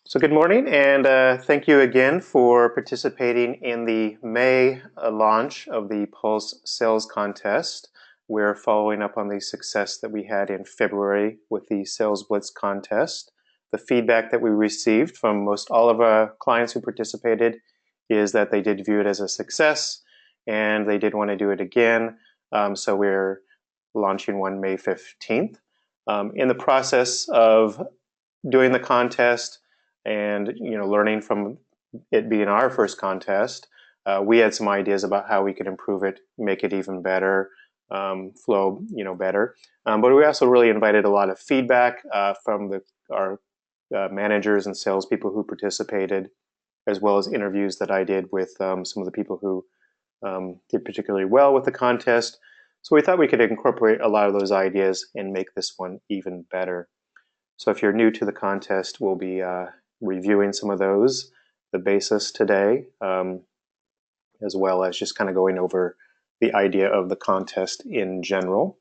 So good morning, and thank you again for participating in the May launch of the Pulse Sales Contest. We're following up on the success that we had in February with the Sales Blitz contest. The feedback that we received from most all of our clients who participated is that they did view it as a success, and they did want to do it again. So we're launching one May 15th. In the process of doing the contest, and learning from it being our first contest, we had some ideas about how we could improve it, make it even better, flow better. But we also really invited a lot of feedback from our managers and salespeople who participated, as well as interviews that I did with some of the people who did particularly well with the contest. So we thought we could incorporate a lot of those ideas and make this one even better. So if you're new to the contest, we'll be reviewing some of those, the basis today, as well as just kind of going over the idea of the contest in general.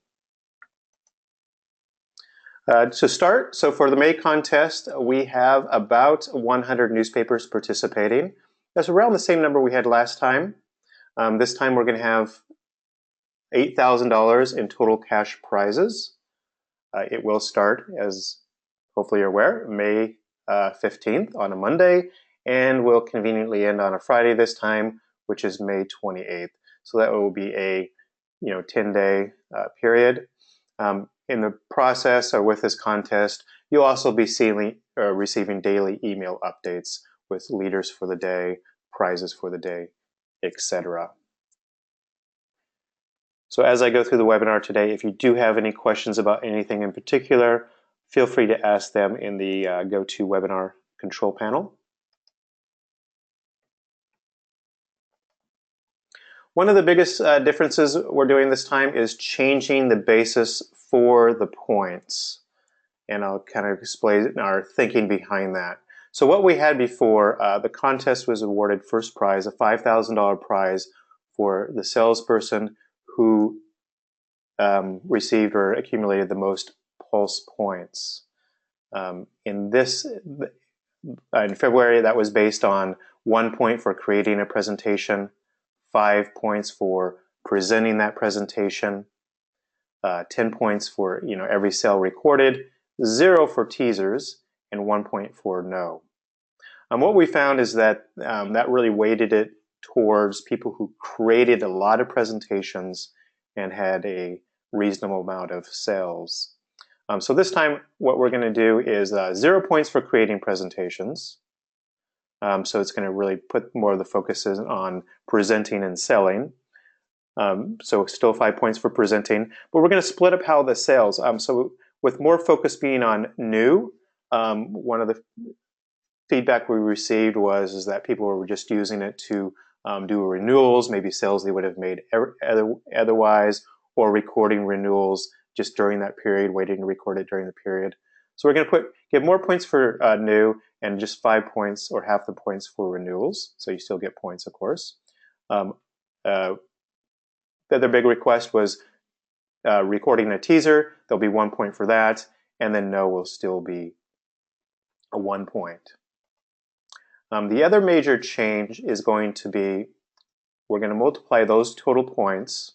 To start, so for the May contest, we have about 100 newspapers participating. That's around the same number we had last time. This time we're going to have $8,000 in total cash prizes. It will start, as hopefully you're aware, May 15th on a Monday, and will conveniently end on a Friday this time, which is May 28th. So that will be a 10-day period. In the process or with this contest, you'll also be receiving daily email updates with leaders for the day, prizes for the day, etc. So as I go through the webinar today, if you do have any questions about anything in particular, feel free to ask them in the GoToWebinar control panel. One of the biggest differences we're doing this time is changing the basis for the points. And I'll kind of explain our thinking behind that. So what we had before, the contest was awarded first prize, a $5,000 prize for the salesperson who received or accumulated the most Pulse points. In February, that was based on 1 point for creating a presentation, 5 points for presenting that presentation, 10 points for every sale recorded, 0 for teasers, and 1 point for no. What we found is that that really weighted it towards people who created a lot of presentations and had a reasonable amount of sales. So this time what we're going to do is 0 points for creating presentations. So it's going to really put more of the focus on presenting and selling. So still 5 points for presenting, but we're going to split up how the sales. So with more focus being on new, one of the feedback we received is that people were just using it to do renewals, maybe sales they would have made otherwise, or recording renewals just during that period, waiting to record it during the period. So we're going to give more points for new and just 5 points or half the points for renewals. So you still get points, of course. The other big request was recording a teaser. There'll be 1 point for that, and then no will still be a 1 point. The other major change is going to be we're going to multiply those total points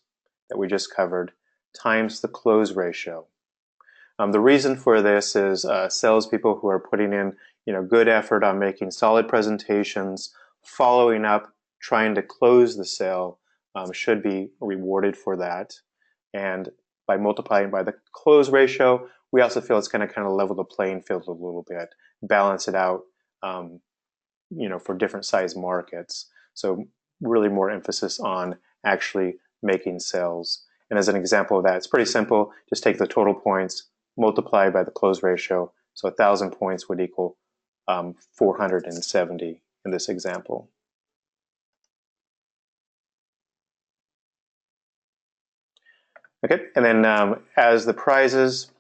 that we just covered times the close ratio. The reason for this is salespeople who are putting in good effort on making solid presentations, following up, trying to close the sale should be rewarded for that. And by multiplying by the close ratio, we also feel it's going to kind of level the playing field a little bit, balance it out for different size markets. So really more emphasis on actually making sales. And as an example of that, it's pretty simple. Just take the total points, multiply by the close ratio. So 1,000 points would equal 470 in this example. Okay, and then as the prizes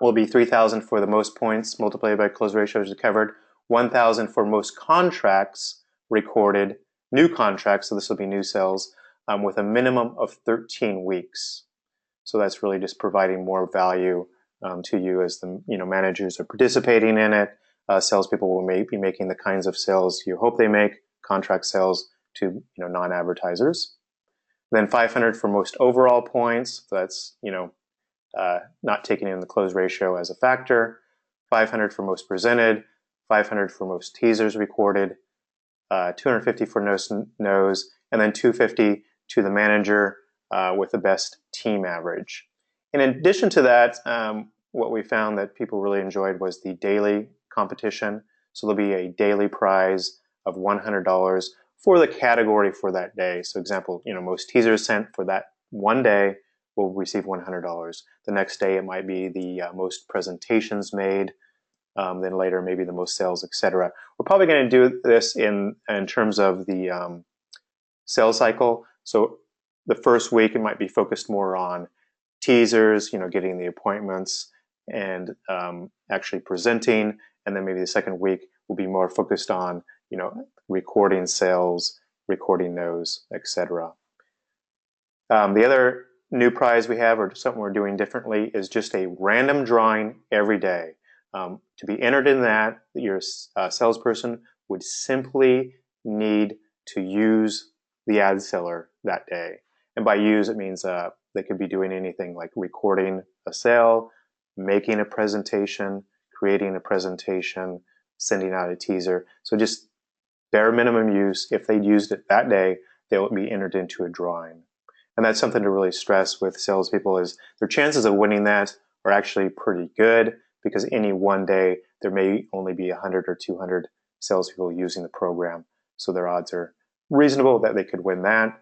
will be 3,000 for the most points multiplied by close ratio as covered, 1,000 for most contracts recorded, new contracts, so this will be new sales, with a minimum of 13 weeks. So that's really just providing more value to you as the managers are participating in it, salespeople will be making the kinds of sales you hope they make, contract sales to non-advertisers. Then 500 for most overall points. So that's not taking in the close ratio as a factor. 500 for most presented. 500 for most teasers recorded. 250 for no's, and then 250 to the manager with the best team average. In addition to that, what we found that people really enjoyed was the daily competition. So there'll be a daily prize of $100 for the category for that day. So example, most teasers sent for that one day will receive $100. The next day it might be the most presentations made, then later maybe the most sales, etc. We're probably going to do this in terms of the sales cycle. So the first week it might be focused more on teasers, getting the appointments and actually presenting, and then maybe the second week will be more focused on recording sales, recording no's, etc. The other new prize we have, or something we're doing differently, is just a random drawing every day. To be entered in that, your salesperson would simply need to use the ad seller that day. And by use, it means they could be doing anything like recording a sale, making a presentation, creating a presentation, sending out a teaser. So just bare minimum use. If they used it that day, they will be entered into a drawing. And that's something to really stress with salespeople, is their chances of winning that are actually pretty good, because any one day there may only be 100 or 200 salespeople using the program. So their odds are reasonable that they could win that.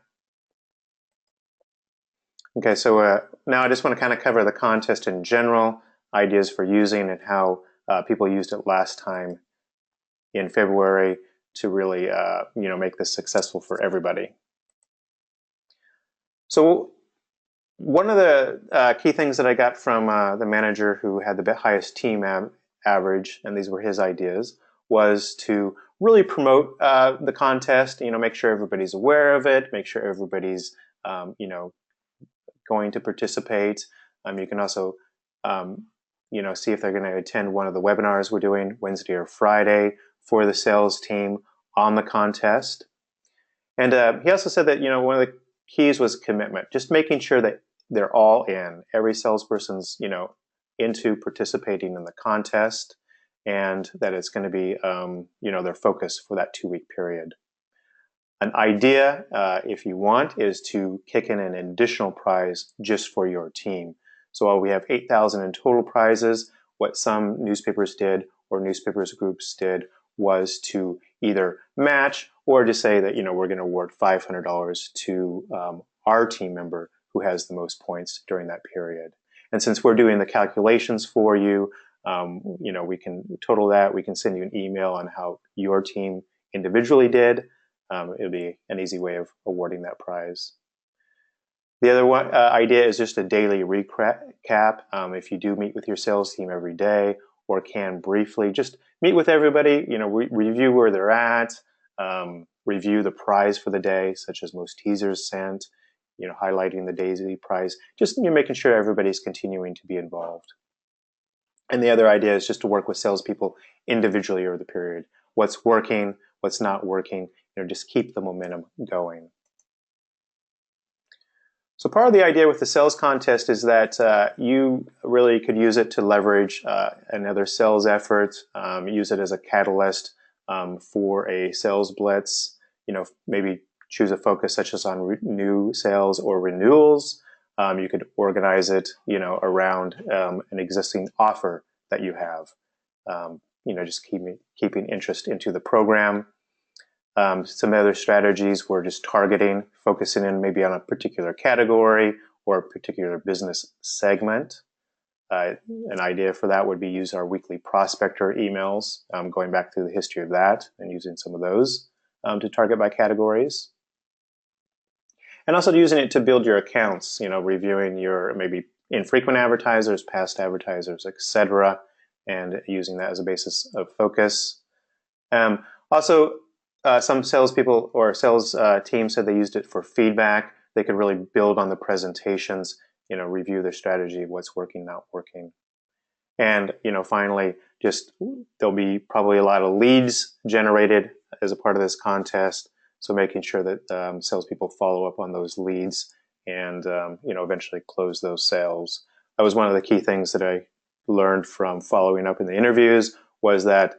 Okay, so now I just want to kind of cover the contest in general, ideas for using and how people used it last time in February to really make this successful for everybody. So one of the key things that I got from the manager who had the highest team average, and these were his ideas, was to really promote the contest, make sure everybody's aware of it, make sure everybody's going to participate. You can also see if they're going to attend one of the webinars we're doing Wednesday or Friday for the sales team on the contest. And he also said that one of the keys was commitment, just making sure that they're all in. Every salesperson's into participating in the contest, and that it's going to be their focus for that 2-week period. An idea, if you want, is to kick in an additional prize just for your team. So while we have 8,000 in total prizes, what some newspapers did or newspapers groups did was to either match or to say that we're going to award $500 to our team member who has the most points during that period. And since we're doing the calculations for you, we can total that. We can send you an email on how your team individually did. It'll be an easy way of awarding that prize. The other one idea is just a daily recap. If you do meet with your sales team every day, or can briefly, just meet with everybody, review where they're at, review the prize for the day, such as most teasers sent, highlighting the daily prize, just making sure everybody's continuing to be involved. And the other idea is just to work with salespeople individually over the period. What's working, what's not working, just keep the momentum going. So part of the idea with the sales contest is that you really could use it to leverage another sales effort, use it as a catalyst for a sales blitz, maybe choose a focus such as on new sales or renewals. You could organize it, around an existing offer that you have. Just keeping interest into the program. Some other strategies were just targeting, focusing in maybe on a particular category or a particular business segment. An idea for that would be use our weekly prospector emails, going back through the history of that and using some of those to target by categories. And also using it to build your accounts, reviewing your maybe infrequent advertisers, past advertisers, etc., and using that as a basis of focus. Also, some salespeople or sales teams said they used it for feedback. They could really build on the presentations, review their strategy, what's working, not working. And finally, just there'll be probably a lot of leads generated as a part of this contest. So making sure that salespeople follow up on those leads and eventually close those sales. That was one of the key things that I learned from following up in the interviews, was that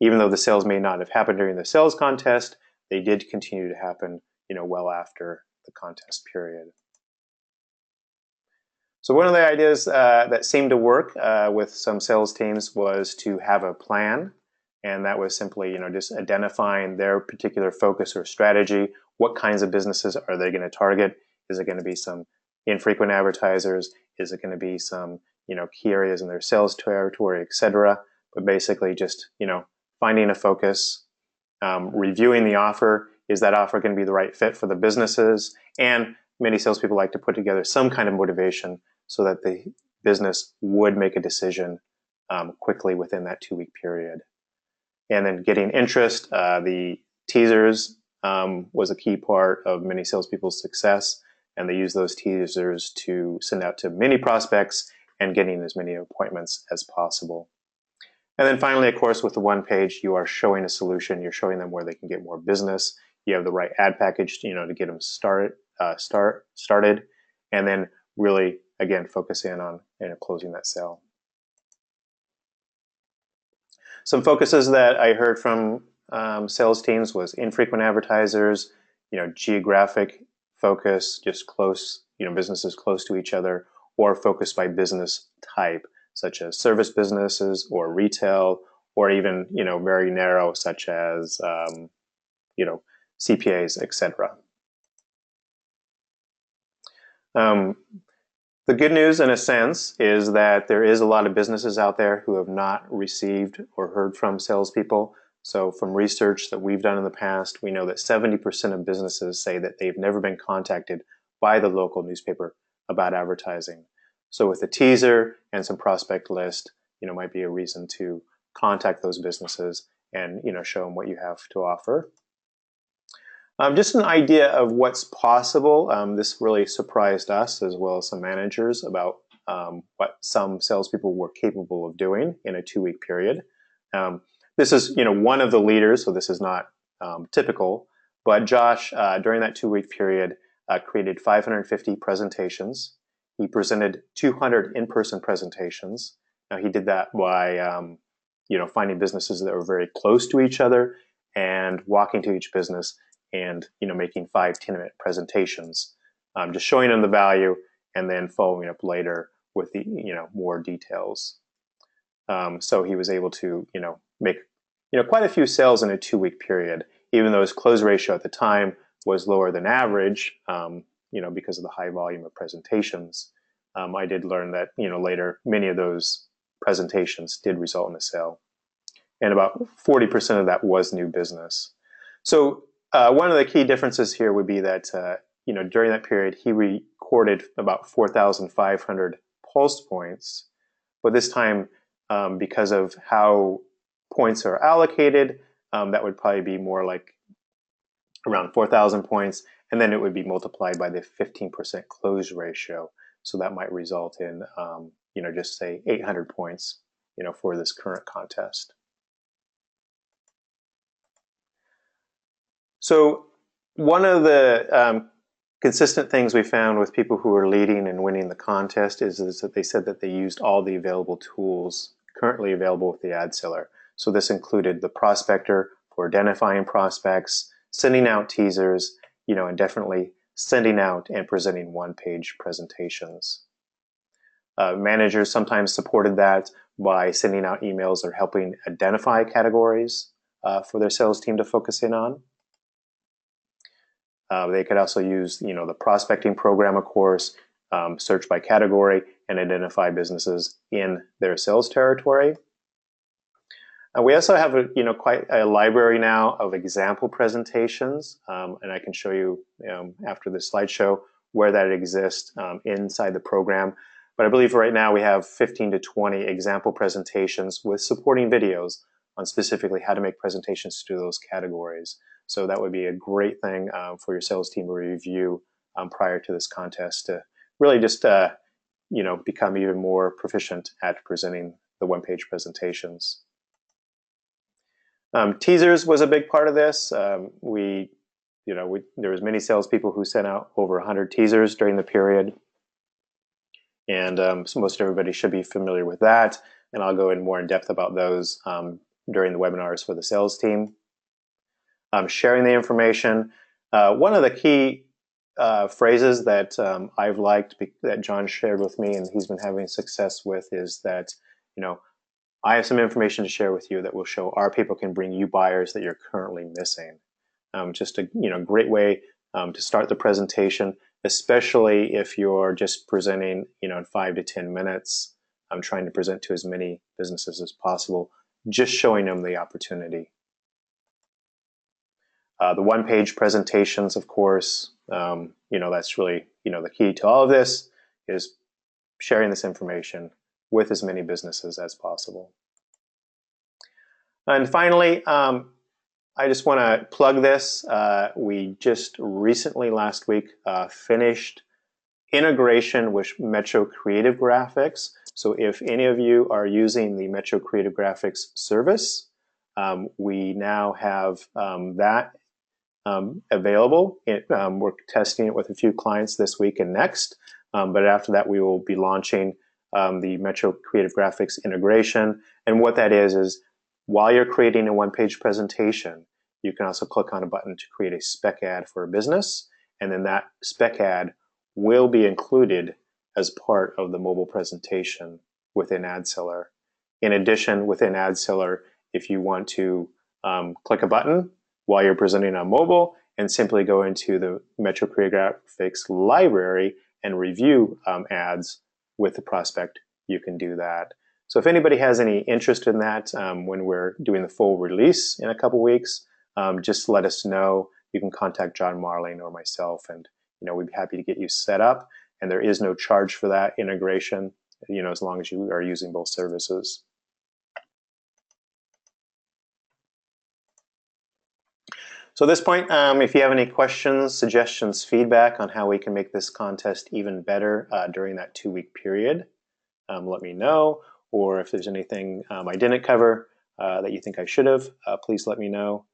even though the sales may not have happened during the sales contest, they did continue to happen well after the contest period. So one of the ideas that seemed to work with some sales teams was to have a plan, and that was simply just identifying their particular focus or strategy. What kinds of businesses are they going to target? Is it going to be some infrequent advertisers? Is it going to be some key areas in their sales territory, etc.? But basically just finding a focus, reviewing the offer. Is that offer going to be the right fit for the businesses? And many salespeople like to put together some kind of motivation so that the business would make a decision quickly within that 2-week period. And then getting interest, the teasers was a key part of many salespeople's success, and they use those teasers to send out to many prospects and getting as many appointments as possible. And then finally, of course, with the one page, you are showing a solution. You're showing them where they can get more business. You have the right ad package, to get them started, and then really, again, focus in on closing that sale. Some focuses that I heard from sales teams was infrequent advertisers, geographic focus, just close, businesses close to each other, or focus by business type, such as service businesses or retail, or even very narrow, such as CPAs, etc. The good news, in a sense, is that there is a lot of businesses out there who have not received or heard from salespeople. So from research that we've done in the past, we know that 70% of businesses say that they've never been contacted by the local newspaper about advertising. So with a teaser and some prospect list, might be a reason to contact those businesses and show them what you have to offer. Just an idea of what's possible. This really surprised us as well as some managers about what some salespeople were capable of doing in a 2-week period. This is one of the leaders, so this is not typical, but Josh, during that 2-week period, created 550 presentations. He presented 200 in-person presentations. Now he did that by finding businesses that were very close to each other and walking to each business and making 5 10-minute presentations, just showing them the value and then following up later with the more details. So he was able to make quite a few sales in a 2-week period, even though his close ratio at the time was lower than average, because of the high volume of presentations. I did learn that later many of those presentations did result in a sale, and about 40% of that was new business. So one of the key differences here would be that during that period he recorded about 4,500 pulse points, but this time because of how points are allocated, that would probably be more like around 4,000 points, and then it would be multiplied by the 15% close ratio. So that might result in just say 800 points for this current contest. So one of the consistent things we found with people who are leading and winning the contest is that they said that they used all the available tools currently available with the ad seller. So this included the prospector for identifying prospects, sending out teasers, and definitely sending out and presenting one-page presentations. Managers sometimes supported that by sending out emails or helping identify categories for their sales team to focus in on. They could also use, the prospecting program, of course, search by category and identify businesses in their sales territory. We also have quite a library now of example presentations, and I can show you after this slideshow where that exists inside the program. But I believe right now we have 15 to 20 example presentations with supporting videos on specifically how to make presentations to those categories. So that would be a great thing for your sales team to review prior to this contest to really just become even more proficient at presenting the one-page presentations. Teasers was a big part of this. There was many salespeople who sent out over 100 teasers during the period, and so most everybody should be familiar with that. And I'll go in more in depth about those during the webinars for the sales team. Sharing the information. One of the key phrases that I've liked that John shared with me and he's been having success with is that, I have some information to share with you that will show our people can bring you buyers that you're currently missing. Just a great way to start the presentation, especially if you're just presenting in 5 to 10 minutes. I'm trying to present to as many businesses as possible, just showing them the opportunity. The one-page presentations, of course, that's really the key to all of this is sharing this information with as many businesses as possible. And finally, I just want to plug this. We just recently, last week, finished integration with Metro Creative Graphics. So if any of you are using the Metro Creative Graphics service, we now have that available. We're testing it with a few clients this week and next, but after that we will be launching the Metro Creative Graphics integration. And what that is while you're creating a one-page presentation, you can also click on a button to create a spec ad for a business, and then that spec ad will be included as part of the mobile presentation within AdSeller. In addition, within AdSeller, if you want to click a button while you're presenting on mobile and simply go into the Metro Creative Graphics library and review ads with the prospect, you can do that. So if anybody has any interest in that when we're doing the full release in a couple weeks, just let us know. You can contact John Marling or myself, and we'd be happy to get you set up. And there is no charge for that integration, as long as you are using both services. So at this point, if you have any questions, suggestions, feedback on how we can make this contest even better during that 2-week period, let me know. Or if there's anything I didn't cover that you think I should have, please let me know.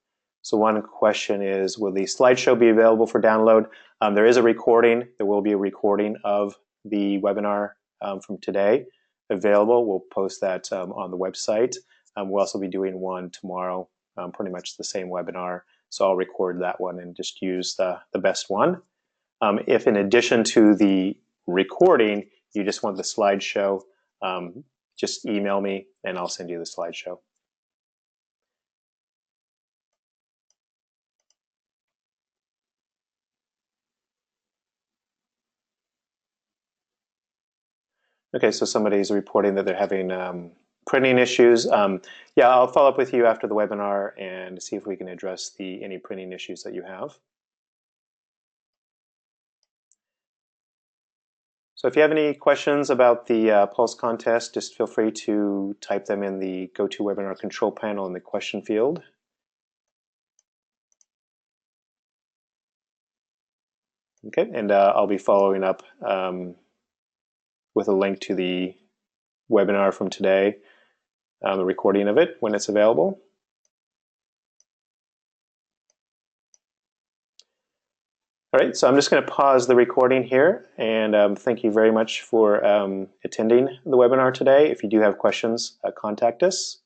So one question is, will the slideshow be available for download? There is a recording. There will be a recording of the webinar from today available. We'll post that on the website. We'll also be doing one tomorrow, pretty much the same webinar. So I'll record that one and just use the best one. If in addition to the recording, you just want the slideshow, just email me and I'll send you the slideshow. Okay, so somebody's reporting that they're having printing issues. Yeah, I'll follow up with you after the webinar and see if we can address any printing issues that you have. So if you have any questions about the Pulse contest, just feel free to type them in the GoToWebinar control panel in the question field. Okay, and I'll be following up with a link to the webinar from today, the recording of it when it's available. All right, so I'm just going to pause the recording here, and thank you very much for attending the webinar today. If you do have questions, contact us.